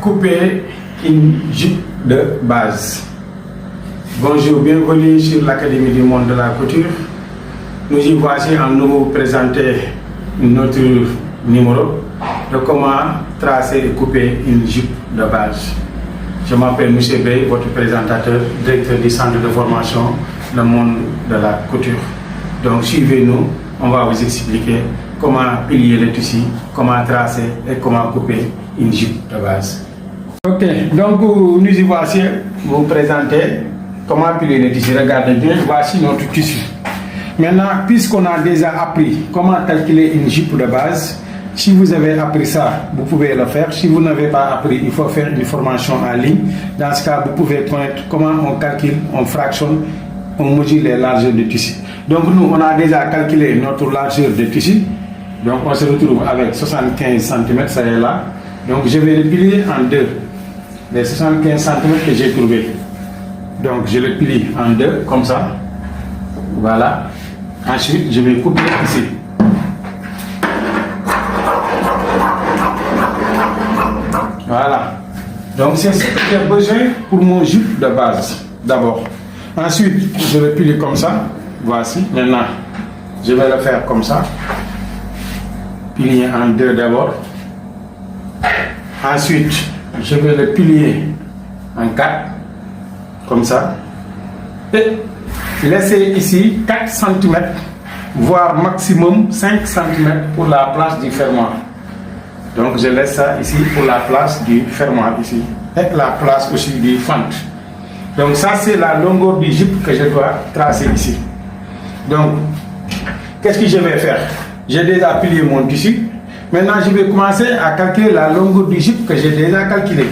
couper une jupe de base. Bonjour, bienvenue sur l'Académie du monde de la couture. Nous y voici en nous présenter notre numéro de comment tracer et couper une jupe de base. Je m'appelle M. Bey, votre présentateur, directeur du centre de formation Le Monde de la Couture. Donc suivez-nous, on va vous expliquer comment plier le tissu, comment tracer et comment couper une jupe de base. Ok, donc nous y voici vous présenter comment plier le tissu. Regardez bien, voici notre tissu. Maintenant, puisqu'on a déjà appris comment calculer une jupe de base, si vous avez appris ça, vous pouvez le faire. Si vous n'avez pas appris, il faut faire une formation en ligne. Dans ce cas, vous pouvez connaître comment on calcule, on fractionne, on mesure les largeurs de tissu. Donc nous, on a déjà calculé notre largeur de tissu. Donc on se retrouve avec 75 cm, ça est là. Donc je vais le plier en deux. Les 75 cm que j'ai trouvé. Donc je le plie en deux, comme ça. Voilà. Ensuite, je vais couper ici. Voilà. Donc c'est ce que j'ai besoin pour mon jupe de base. D'abord. Ensuite, je le plie comme ça. Voici. Maintenant, je vais le faire comme ça. Plier en deux d'abord. Ensuite, je vais le plier en quatre. Comme ça. Et laisser ici 4 cm, voire maximum 5 cm pour la place du fermoir. Donc je laisse ça ici pour la place du fermoir ici. Et la place aussi du fente. Donc ça c'est la longueur du jupe que je dois tracer ici. Donc, qu'est-ce que je vais faire? J'ai déjà plié mon tissu. Maintenant je vais commencer à calculer la longueur du jupe que j'ai déjà calculé.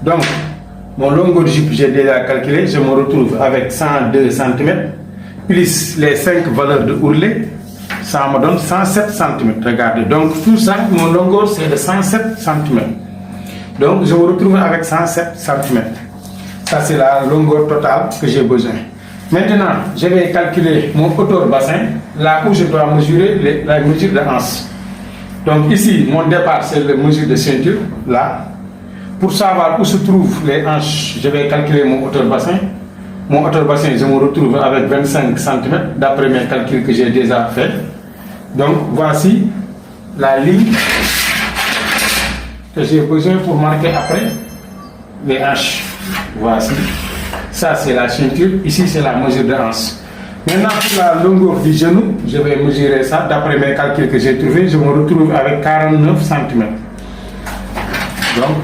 Donc, mon longueur de jupe, j'ai déjà calculé, je me retrouve avec 102 cm, plus les 5 valeurs de ourlet, ça me donne 107 cm. Regardez, donc tout ça, mon longueur c'est de 107 cm. Donc je me retrouve avec 107 cm. Ça c'est la longueur totale que j'ai besoin. Maintenant, je vais calculer mon hauteur bassin, là où je dois mesurer la mesure de hanche. Donc ici, mon départ c'est la mesure de ceinture, là. Pour savoir où se trouvent les hanches, je vais calculer mon hauteur bassin. Mon hauteur bassin, je me retrouve avec 25 cm d'après mes calculs que j'ai déjà fait. Donc voici la ligne que j'ai besoin pour marquer après les hanches. Voici. Ça c'est la ceinture. Ici c'est la mesure de hanche. Maintenant pour la longueur du genou, je vais mesurer ça. D'après mes calculs que j'ai trouvés, je me retrouve avec 49 cm. Donc